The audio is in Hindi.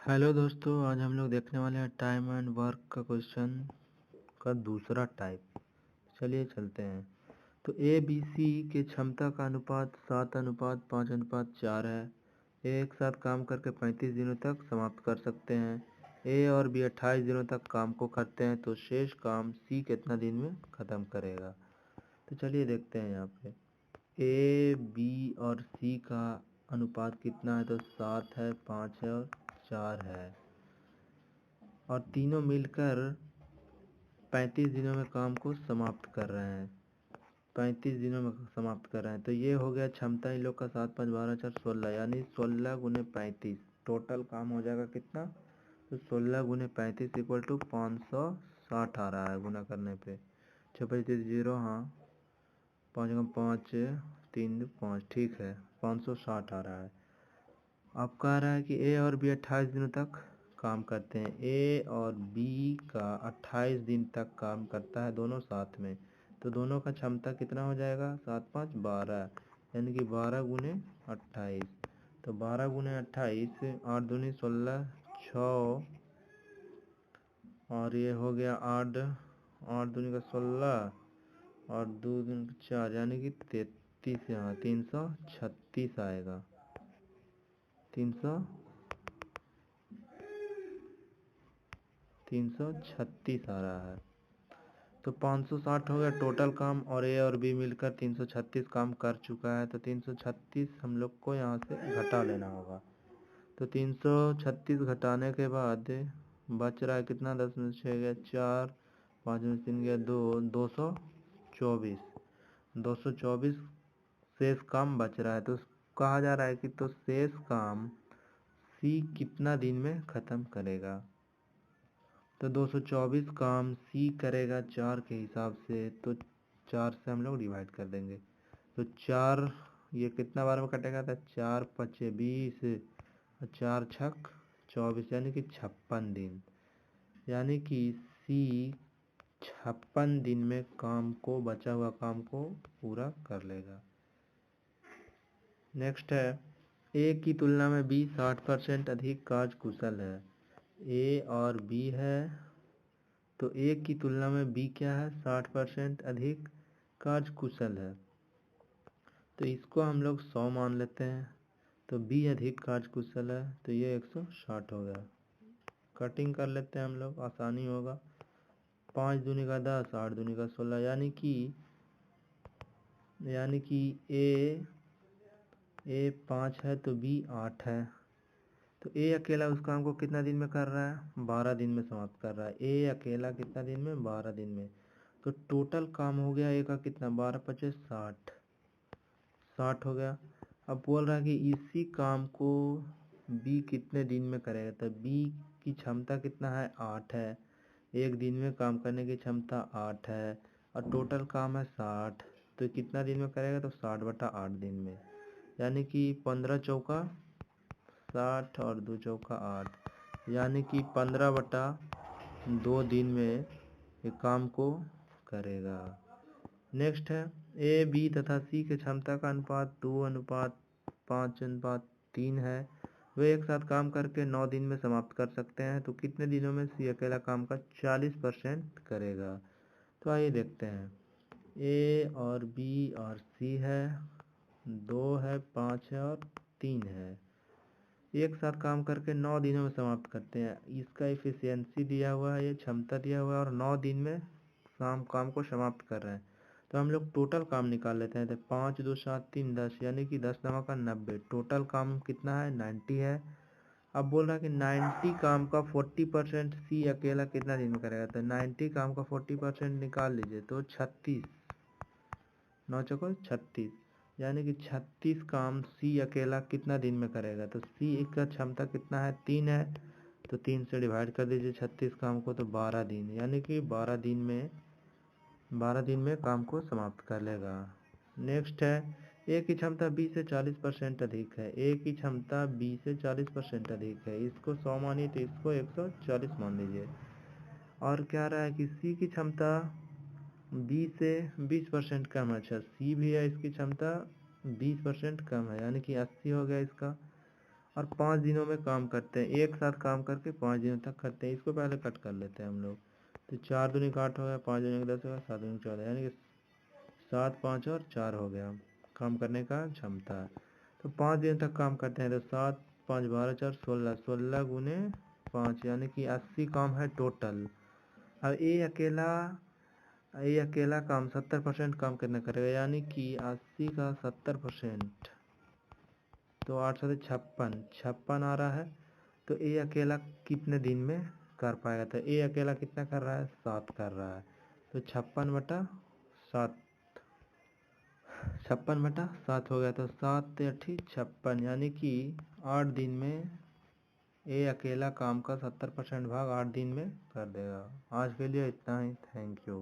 हेलो दोस्तों, आज हम लोग देखने वाले हैं टाइम एंड वर्क का क्वेश्चन का दूसरा टाइप। चलिए चलते हैं। तो ए बी सी के क्षमता का अनुपात 7:5:4 है। ए एक साथ काम करके 35 दिनों तक समाप्त कर सकते हैं। ए और बी 28 दिनों तक काम को करते हैं, तो शेष काम सी कितना दिन में ख़त्म करेगा। तो चलिए देखते हैं यहाँ पे ए बी और सी का अनुपात कितना है। तो 7 है, 5 है और 4 है, और तीनों मिलकर 35 दिनों में काम को समाप्त कर रहे हैं। 35 दिनों में समाप्त कर रहे हैं, तो ये हो गया क्षमता इन लोग का 7, 5, 12, 4, 16, यानी 16 × 35। टोटल काम हो जाएगा कितना। तो 16 × 35 = 560 आ रहा है गुना करने पे। 6×5 = 0, हाँ। 5×5 3 5, ठीक है, 560 आ रहा है। अब कह रहा है कि ए और बी 28 दिनों तक काम करते हैं। ए और बी का 28 दिन तक काम करता है, दोनों साथ में। तो दोनों का क्षमता कितना हो जाएगा, 7, 5, 12, यानी कि 12 × 28। तो 12 × 28, 8 दूनी 16, 6, और ये हो गया 8, 8 दूनी का 16 और 2 दूनी का 4, यानी कि 33, यहाँ 336 आएगा। 336 आ रहा है। तो 560 हो गया टोटल काम, और ए और बी मिलकर 336 काम कर चुका है। तो 336 हम लोग को यहाँ से घटा लेना होगा। तो 336 घटाने के बाद बच रहा है कितना, 10 में से 6 गया 4, 5 में से 3 गया 2, 224। 224 शेष काम बच रहा है। तो कहा जा रहा है कि तो शेष काम सी कितना दिन में ख़त्म करेगा। तो 224 काम सी करेगा 4 के हिसाब से, तो 4 से हम लोग डिवाइड कर देंगे। तो 4 ये कितना बार में कटेगा, था 4×5 = 20 और 4×6 = 24, यानी कि 56 दिन। यानी कि सी 56 दिन में काम को, बचा हुआ काम को पूरा कर लेगा। नेक्स्ट है, ए की तुलना में बी 60% अधिक कार्य कुशल है। ए और बी है, तो ए की तुलना में बी क्या है, 60% अधिक कार्य कुशल है। तो इसको हम लोग 100 मान लेते हैं। तो बी अधिक कार्य कुशल है, तो ये 160 हो गया। कटिंग कर लेते हैं हम लोग, आसानी होगा। 5 दूनी का 10, 8 दूनी का 16, यानी कि ए 5 है तो बी 8 है। तो ए अकेला उस काम को कितना दिन में कर रहा है, 12 दिन में समाप्त कर रहा है। ए अकेला कितना दिन में, 12 दिन में। तो टोटल काम हो गया ए का कितना, 12×5 = 60, 60 हो गया। अब बोल रहा है कि इसी काम को बी कितने दिन में करेगा। तो बी की क्षमता कितना है, 8 है। एक दिन में काम करने की क्षमता 8 है, और टोटल काम है 60। तो कितना दिन में करेगा, तो 60/8 दिन में, यानी कि 15×4 = 60 और 2×4 = 8, यानी कि 15/2 दिन में ये काम को करेगा। नेक्स्ट है, ए बी तथा सी के क्षमता का अनुपात 2:5:3 है। वे एक साथ काम करके 9 दिन में समाप्त कर सकते हैं। तो कितने दिनों में सी अकेला काम का 40% करेगा। तो आइए देखते हैं। ए और बी और सी है, 2 है, 5 है और 3 है। एक साथ काम करके 9 दिनों में समाप्त करते हैं। इसका एफिशिएंसी दिया हुआ है, ये क्षमता दिया हुआ है, और 9 दिन में काम को समाप्त कर रहे हैं। तो हम लोग टोटल काम निकाल लेते हैं। तो 5 2 7 3 10, यानी कि 10×90। टोटल काम कितना है, 90 है। अब बोल रहा है कि 90 काम का 40% सी अकेला कितना दिन में करेगा। तो 90 काम का 40% निकाल लीजिए, तो 36, 9×4 = 36, यानी कि 36 काम सी अकेला कितना दिन में करेगा। तो सी का क्षमता कितना है, 3 है। तो 3 से डिवाइड कर दीजिए 36 काम को, तो 12 दिन, यानी कि 12 दिन में काम को समाप्त कर लेगा। नेक्स्ट है, ए की क्षमता बी से 40% अधिक है। ए की क्षमता बी से 40% अधिक है। इसको 100 मानिए, तो इसको 140 मान लीजिए। और क्या रहा है कि सी की क्षमता बी से 20% कम है। अच्छा, सी भी है, इसकी क्षमता 20% कम है, यानी कि 80 हो गया इसका। और 5 दिनों में काम करते हैं, एक साथ काम करके 5 दिनों तक करते हैं। इसको पहले कट कर लेते हैं हम लोग। तो 4 दूनी 8 हो गया, 5 दूनी 10 हो गया, 7 दूनी 14, यानी कि 7, 5 और 4 हो गया काम करने का क्षमता। तो 5 दिन तक काम करते हैं, तो 7, 5, 12, 4, 16, 16 गुने 5 यानी कि 80 काम है टोटल। अब ये अकेला काम 70% काम कितना करेगा, यानी कि 80 का 70%, तो 8 से 56 आ रहा है। तो ये अकेला कितने दिन में कर पाएगा, तो ये अकेला कितना कर रहा है, 7 कर रहा है। तो 56/7, 56/7 हो गया। तो 7 × 56 यानी कि 8 दिन में ये अकेला काम का 70% भाग 8 दिन में कर देगा। आज के लिए इतना ही, थैंक यू।